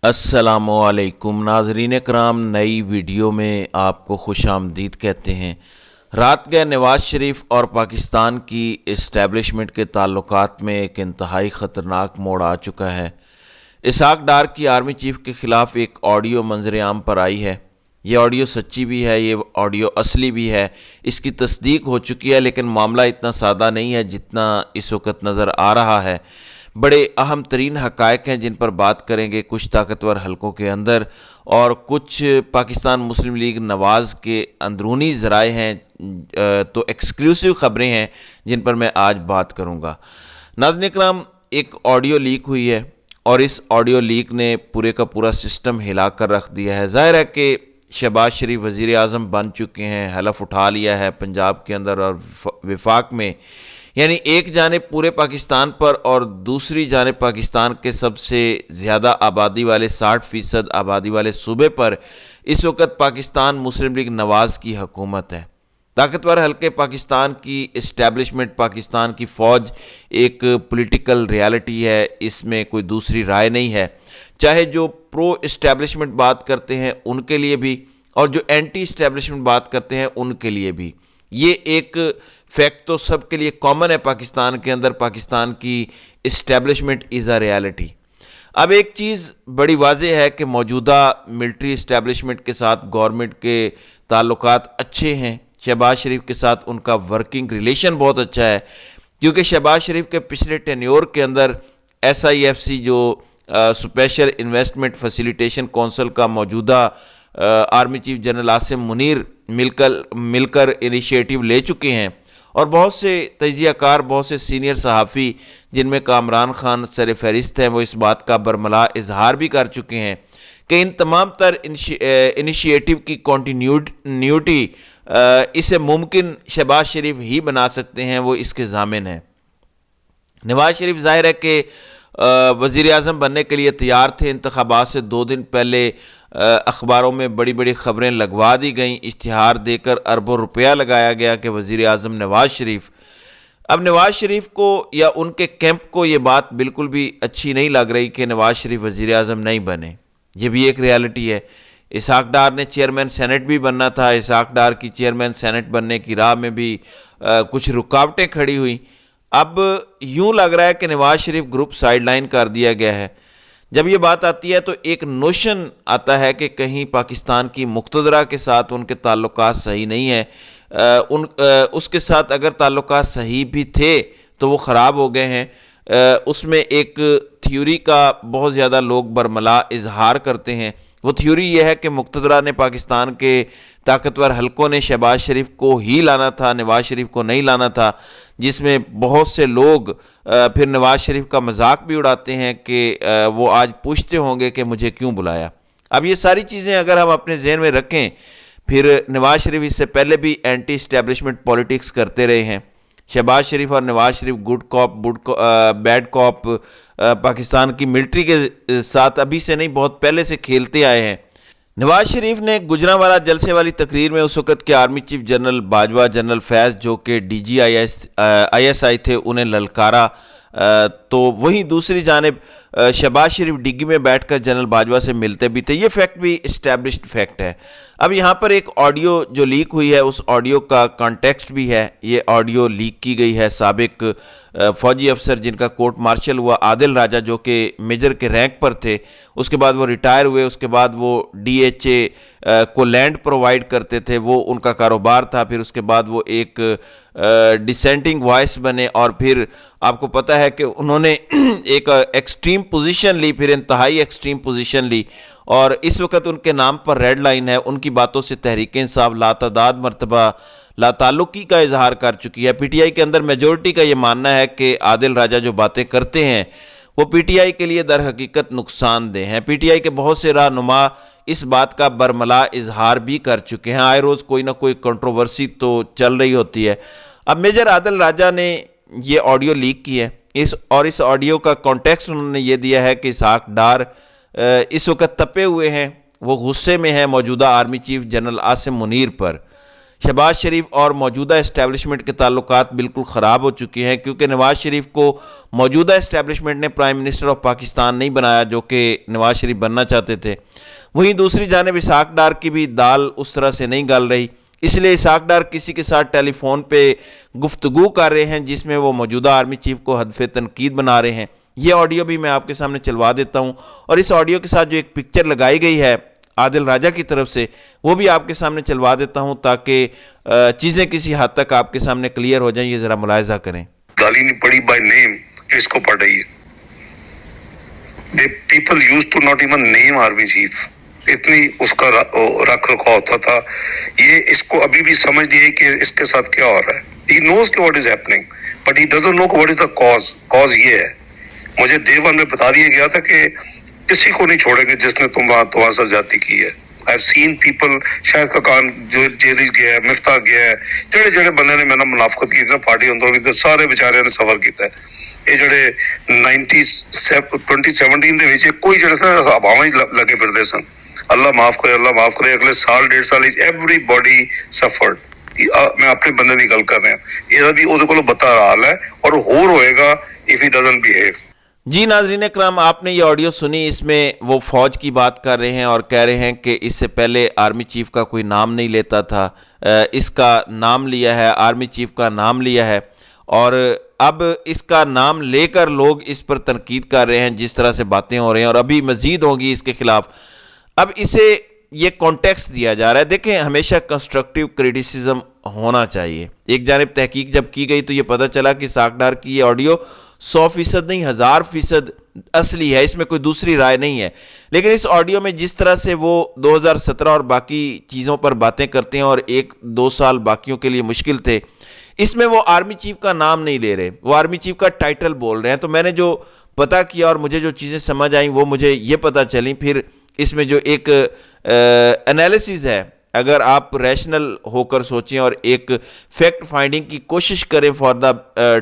السلام علیکم ناظرین کرام، نئی ویڈیو میں آپ کو خوش آمدید کہتے ہیں۔ رات گئے نواز شریف اور پاکستان کی اسٹیبلشمنٹ کے تعلقات میں ایک انتہائی خطرناک موڑ آ چکا ہے۔ اسحاق ڈار کی آرمی چیف کے خلاف ایک آڈیو منظر عام پر آئی ہے۔ یہ آڈیو سچی بھی ہے، یہ آڈیو اصلی بھی ہے، اس کی تصدیق ہو چکی ہے، لیکن معاملہ اتنا سادہ نہیں ہے جتنا اس وقت نظر آ رہا ہے۔ بڑے اہم ترین حقائق ہیں جن پر بات کریں گے کچھ طاقتور حلقوں کے اندر، اور کچھ پاکستان مسلم لیگ نواز کے اندرونی ذرائع ہیں، تو ایکسکلوسیو خبریں ہیں جن پر میں آج بات کروں گا۔ ناظرین اکرام، ایک آڈیو لیک ہوئی ہے اور اس آڈیو لیک نے پورے کا پورا سسٹم ہلا کر رکھ دیا ہے۔ ظاہر ہے کہ شہباز شریف وزیر اعظم بن چکے ہیں، حلف اٹھا لیا ہے پنجاب کے اندر اور وفاق میں، یعنی ایک جانب پورے پاکستان پر اور دوسری جانب پاکستان کے سب سے زیادہ آبادی والے 60% آبادی والے صوبے پر اس وقت پاکستان مسلم لیگ نواز کی حکومت ہے۔ طاقتور حلقے پاکستان کی اسٹیبلشمنٹ، پاکستان کی فوج ایک پولیٹیکل ریالٹی ہے، اس میں کوئی دوسری رائے نہیں ہے، چاہے جو پرو اسٹیبلشمنٹ بات کرتے ہیں ان کے لیے بھی اور جو اینٹی اسٹیبلشمنٹ بات کرتے ہیں ان کے لیے بھی۔ یہ ایک فیکٹ تو سب کے لیے کامن ہے پاکستان کے اندر، پاکستان کی اسٹیبلشمنٹ از اے ریالٹی۔ اب ایک چیز بڑی واضح ہے کہ موجودہ ملٹری اسٹیبلشمنٹ کے ساتھ گورنمنٹ کے تعلقات اچھے ہیں، شہباز شریف کے ساتھ ان کا ورکنگ ریلیشن بہت اچھا ہے، کیونکہ شہباز شریف کے پچھلے ٹینیور کے اندر SIFC جو اسپیشل انویسٹمنٹ فیسیلیٹیشن کونسل کا موجودہ army chief general Asim Munir مل کر انیشیٹو لے چکے ہیں، اور بہت سے تجزیہ کار، بہت سے سینئر صحافی جن میں کامران خان سر فہرست ہیں، وہ اس بات کا برملا اظہار بھی کر چکے ہیں کہ ان تمام تر انیشیٹو کی کنٹینیوٹی اسے ممکن شہباز شریف ہی بنا سکتے ہیں، وہ اس کے ضامن ہیں۔ نواز شریف ظاہر ہے کہ وزیر اعظم بننے کے لیے تیار تھے، انتخابات سے 2 دن پہلے اخباروں میں بڑی بڑی خبریں لگوا دی گئیں، اشتہار دے کر اربوں روپیہ لگایا گیا کہ وزیر اعظم نواز شریف۔ اب نواز شریف کو یا ان کے کیمپ کو یہ بات بالکل بھی اچھی نہیں لگ رہی کہ نواز شریف وزیر اعظم نہیں بنے، یہ بھی ایک ریالٹی ہے۔ اسحاق ڈار نے چیئرمین سینٹ بھی بننا تھا، اسحاق ڈار کی چیئرمین سینٹ بننے کی راہ میں بھی کچھ رکاوٹیں کھڑی ہوئیں۔ اب یوں لگ رہا ہے کہ Nawaz Sharif group side line کر دیا گیا ہے۔ جب یہ بات آتی ہے تو ایک نوشن آتا ہے کہ کہیں پاکستان کی مقتدرہ کے ساتھ ان کے تعلقات صحیح نہیں ہیں، اس کے ساتھ اگر تعلقات صحیح بھی تھے تو وہ خراب ہو گئے ہیں۔ اس میں ایک تھیوری کا بہت زیادہ لوگ برملا اظہار کرتے ہیں، وہ تھیوری یہ ہے کہ مقتدرہ نے، پاکستان کے طاقتور حلقوں نے شہباز شریف کو ہی لانا تھا، نواز شریف کو نہیں لانا تھا، جس میں بہت سے لوگ پھر نواز شریف کا مذاق بھی اڑاتے ہیں کہ وہ آج پوچھتے ہوں گے کہ مجھے کیوں بلایا۔ اب یہ ساری چیزیں اگر ہم اپنے ذہن میں رکھیں، پھر نواز شریف اس سے پہلے بھی اینٹی اسٹیبلشمنٹ پولیٹکس کرتے رہے ہیں۔ شہباز شریف اور نواز شریف گڈ کاپ بیڈ کاپ پاکستان کی ملٹری کے ساتھ ابھی سے نہیں، بہت پہلے سے کھیلتے آئے ہیں۔ نواز شریف نے گجرانوالہ جلسے والی تقریر میں اس وقت کے army chief general Bajwa, general Faiz جو کہ DG ISI تھے، انہیں للکارا، تو وہیں دوسری جانب شہباز شریف ڈگی میں بیٹھ کر جنرل باجوہ سے ملتے بھی تھے۔ یہ فیکٹ بھی اسٹیبلشڈ فیکٹ ہے۔ اب یہاں پر ایک آڈیو جو لیک ہوئی ہے، اس آڈیو کا کانٹیکسٹ بھی ہے۔ یہ آڈیو لیک کی گئی ہے سابق فوجی افسر جن کا کورٹ مارشل ہوا، عادل راجہ، جو کہ میجر کے رینک پر تھے، اس کے بعد وہ ریٹائر ہوئے، اس کے بعد وہ DHA کو لینڈ پرووائیڈ کرتے تھے، وہ ان کا کاروبار تھا، پھر اس کے بعد وہ ایک ڈسینٹنگ وائس بنے، اور پھر آپ کو پتہ ہے کہ انہوں نے ایک ایکسٹریم پوزیشن لی، پھر انتہائی ایکسٹریم پوزیشن لی، اور اس وقت ان کے نام پر ریڈ لائن ہے۔ ان کی باتوں سے تحریک انصاف لاتعداد مرتبہ لا تعلقی کا اظہار کر چکی ہے۔ PTI کے اندر میجورٹی کا یہ ماننا ہے کہ عادل راجہ جو باتیں کرتے ہیں وہ PTI کے لیے در حقیقت نقصان دہ ہیں۔ PTI کے بہت سے رہنما اس بات کا برملا اظہار بھی کر چکے ہیں، آئے روز کوئی نہ کوئی کنٹروورسی تو چل رہی ہوتی ہے۔ اب میجر عادل راجہ نے یہ آڈیو لیک کی ہے، اس آڈیو کا کانٹیکسٹ انہوں نے یہ دیا ہے کہ اسحاق ڈار اس وقت تپے ہوئے ہیں، وہ غصے میں ہیں موجودہ army chief general Asim Munir پر۔ شہباز شریف اور موجودہ اسٹیبلشمنٹ کے تعلقات بالکل خراب ہو چکے ہیں، کیونکہ نواز شریف کو موجودہ اسٹیبلشمنٹ نے پرائم منسٹر آف پاکستان نہیں بنایا جو کہ نواز شریف بننا چاہتے تھے۔ وہیں دوسری جانب اسحاق ڈار کی بھی دال اس طرح سے نہیں گل رہی، اس لیے اسحاق ڈار کسی کے ساتھ ٹیلی فون پہ گفتگو کر رہے ہیں جس میں وہ موجودہ آرمی چیف کو ہدف تنقید بنا رہے ہیں۔ یہ آڈیو بھی میں آپ کے سامنے چلوا دیتا ہوں، اور اس آڈیو کے ساتھ جو ایک پکچر لگائی گئی ہے عادل راجہ کی طرف سے وہ بھی آپ کے سامنے چلوا دیتا ہوں تاکہ چیزیں کسی حد تک آپ کے سامنے کلیئر ہو جائیں۔ یہ ذرا ملاحظہ کریں۔ گالی نہیں پڑی بائی نیم جو اس کو پڑھ رہی ہے۔ People use to not even name army chief, اتنی اس کا رکھ رکھا ہوتا تھا۔ یہ اس کو ابھی بھی سمجھ نہیں ہے کہ اس کے ساتھ کیا ہو رہا ہے۔ ہی نوز کہ what is happening but he doesn't know what is the cause. Cause یہ ہے، مجھے ڈے ون میں بتا دیا گیا تھا کہ کسی کو نہیں چھوڑیں گے جس نے تمہارے ساتھ زیادتی کی ہے۔ I've seen people، Shahid Khaqan جو جیل گیا ہے، مفتاح گیا ہے، جڑے جڑے بندے نے میں نے منافقت کی نا پارٹی اندر، سارے بیچارے نے سفر کیتا ہے۔ یہ جڑے 2017 دے وچ کوئی جڑے سن ہواواں لگے پھردے سن، اللہ معاف کرے، اللہ معاف کرے، اگلے سال 1.5 سال ایوری باڈی سفرڈ۔ میں اپنے بندے کی گل کر رہا ہوں، یہ بھی وہ کو بتا حال ہے اور ہور ہوئے گا if he doesn't behave۔ جی ناظرین اکرام، آپ نے یہ آڈیو سنی، اس میں وہ فوج کی بات کر رہے ہیں اور کہہ رہے ہیں کہ اس سے پہلے آرمی چیف کا کوئی نام نہیں لیتا تھا، اس کا نام لیا ہے، آرمی چیف کا نام لیا ہے، اور اب اس کا نام لے کر لوگ اس پر تنقید کر رہے ہیں جس طرح سے باتیں ہو رہی ہیں، اور ابھی مزید ہوگی اس کے خلاف۔ اب اسے یہ کانٹیکسٹ دیا جا رہا ہے۔ دیکھیں، ہمیشہ کنسٹرکٹیو کریٹیسزم ہونا چاہیے۔ ایک جانب تحقیق جب کی گئی تو یہ پتہ چلا کہ اسحاق ڈار کی یہ آڈیو 100% نہیں 1000% اصلی ہے، اس میں کوئی دوسری رائے نہیں ہے، لیکن اس آڈیو میں جس طرح سے وہ 2017 اور باقی چیزوں پر باتیں کرتے ہیں اور 1-2 سال باقیوں کے لیے مشکل تھے، اس میں وہ آرمی چیف کا نام نہیں لے رہے، وہ آرمی چیف کا ٹائٹل بول رہے ہیں۔ تو میں نے جو پتہ کیا اور مجھے جو چیزیں سمجھ آئیں وہ مجھے یہ پتہ چلیں، پھر اس میں جو ایک انالیسز ہے، اگر آپ ریشنل ہو کر سوچیں اور ایک فیکٹ فائنڈنگ کی کوشش کریں فار دا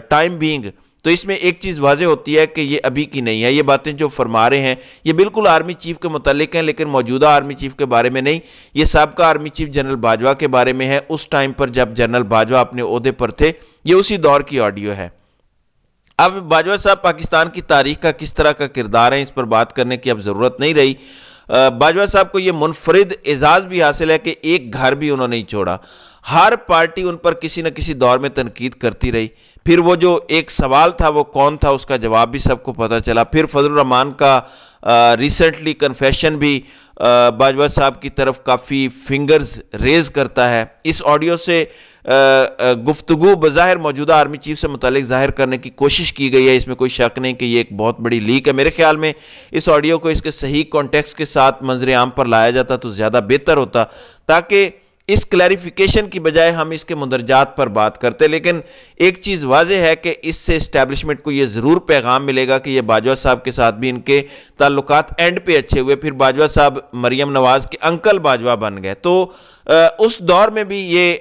ٹائم بینگ، تو اس میں ایک چیز واضح ہوتی ہے کہ یہ ابھی کی نہیں ہے۔ یہ باتیں جو فرما رہے ہیں یہ بالکل آرمی چیف کے متعلق ہیں، لیکن موجودہ آرمی چیف کے بارے میں نہیں، یہ سابقہ آرمی چیف جنرل باجوہ کے بارے میں ہے، اس ٹائم پر جب جنرل باجوہ اپنے عہدے پر تھے۔ یہ اسی دور کی آڈیو ہے۔ اب باجوہ صاحب پاکستان کی تاریخ کا کس طرح کا کردار ہے، اس پر بات کرنے کی اب ضرورت نہیں رہی۔ باجوہ صاحب کو یہ منفرد اعزاز بھی حاصل ہے کہ ایک گھر بھی انہوں نے نہیں چھوڑا، ہر پارٹی ان پر کسی نہ کسی دور میں تنقید کرتی رہی۔ پھر وہ جو ایک سوال تھا وہ کون تھا، اس کا جواب بھی سب کو پتہ چلا۔ پھر فضل الرحمان کا ریسنٹلی کنفیشن بھی باجوہ صاحب کی طرف کافی فنگرز ریز کرتا ہے۔ اس آڈیو سے گفتگو بظاہر موجودہ آرمی چیف سے متعلق ظاہر کرنے کی کوشش کی گئی ہے، اس میں کوئی شک نہیں کہ یہ ایک بہت بڑی لیک ہے۔ میرے خیال میں اس آڈیو کو اس کے صحیح کانٹیکسٹ کے ساتھ منظر عام پر لایا جاتا تو زیادہ بہتر ہوتا، تاکہ اس کلیریفیکیشن کی بجائے ہم اس کے مندرجات پر بات کرتے۔ لیکن ایک چیز واضح ہے کہ اس سے اسٹیبلشمنٹ کو یہ ضرور پیغام ملے گا کہ یہ باجوہ صاحب کے ساتھ بھی ان کے تعلقات اینڈ پہ اچھے ہوئے۔ پھر باجوہ صاحب مریم نواز کے انکل باجوہ بن گئے، تو اس دور میں بھی یہ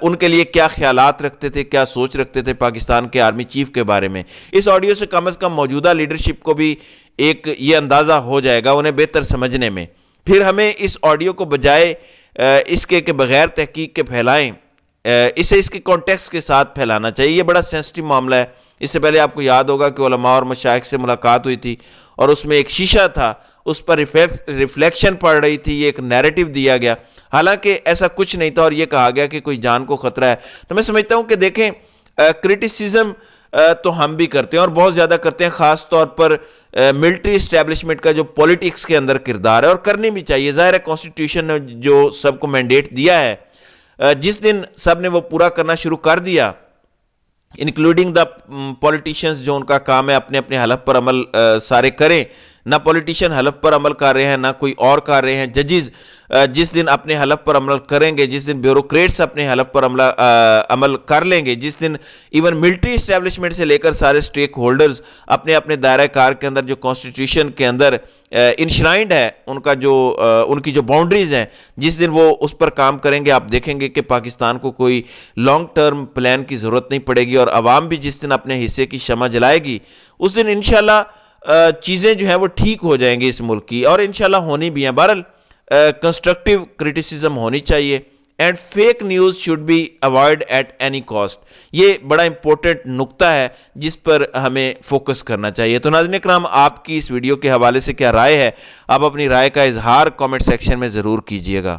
ان کے لیے کیا خیالات رکھتے تھے، کیا سوچ رکھتے تھے پاکستان کے آرمی چیف کے بارے میں۔ اس آڈیو سے کم از کم موجودہ لیڈرشپ کو بھی ایک یہ اندازہ ہو جائے گا انہیں بہتر سمجھنے میں۔ پھر ہمیں اس آڈیو کو بجائے اس کے بغیر تحقیق کے پھیلائیں، اسے اس کے کانٹیکسٹ کے ساتھ پھیلانا چاہیے۔ یہ بڑا سینسٹیو معاملہ ہے۔ اس سے پہلے آپ کو یاد ہوگا کہ علماء اور مشائخ سے ملاقات ہوئی تھی اور اس میں ایک شیشہ تھا، اس پر ریفلیکشن پڑ رہی تھی، یہ ایک نیریٹو دیا گیا، حالانکہ ایسا کچھ نہیں تھا، اور یہ کہا گیا کہ کوئی جان کو خطرہ ہے۔ تو میں سمجھتا ہوں کہ دیکھیں، کرٹیسزم تو ہم بھی کرتے ہیں اور بہت زیادہ کرتے ہیں، خاص طور پر ملٹری اسٹیبلشمنٹ کا جو پولیٹکس کے اندر کردار ہے، اور کرنی بھی چاہیے۔ ظاہر ہے کانسٹیٹیوشن نے جو سب کو مینڈیٹ دیا ہے، جس دن سب نے وہ پورا کرنا شروع کر دیا، انکلوڈنگ دا پولیٹیشنز، جو ان کا کام ہے اپنے اپنے حلف پر عمل سارے کریں، نہ پولیٹیشین حلف پر عمل کر رہے ہیں نہ کوئی اور کر رہے ہیں، ججز جس دن اپنے حلف پر عمل کریں گے، جس دن بیوروکریٹس اپنے حلف پر عمل کر لیں گے، جس دن ایون ملٹری اسٹیبلشمنٹ سے لے کر سارے سٹیک ہولڈرز اپنے اپنے دائرہ کار کے اندر جو کانسٹیٹیوشن کے اندر انشرائنڈ ہے، ان کی جو باؤنڈریز ہیں، جس دن وہ اس پر کام کریں گے، آپ دیکھیں گے کہ پاکستان کو کوئی لانگ ٹرم پلان کی ضرورت نہیں پڑے گی، اور عوام بھی جس دن اپنے حصے کی شمع جلائے گی، اس دن انشاءاللہ چیزیں جو ہیں وہ ٹھیک ہو جائیں گی اس ملک کی، اور انشاءاللہ ہونی بھی ہیں۔ بہرحال کنسٹرکٹیو کرٹیسزم ہونی چاہیے، and fake news should be avoid at any cost. یہ بڑا امپورٹنٹ نقطہ ہے جس پر ہمیں فوکس کرنا چاہیے. تو ناظرین اکرام، آپ کی اس ویڈیو کے حوالے سے کیا رائے ہے؟ آپ اپنی رائے کا اظہار کامنٹ سیکشن میں ضرور کیجیے گا.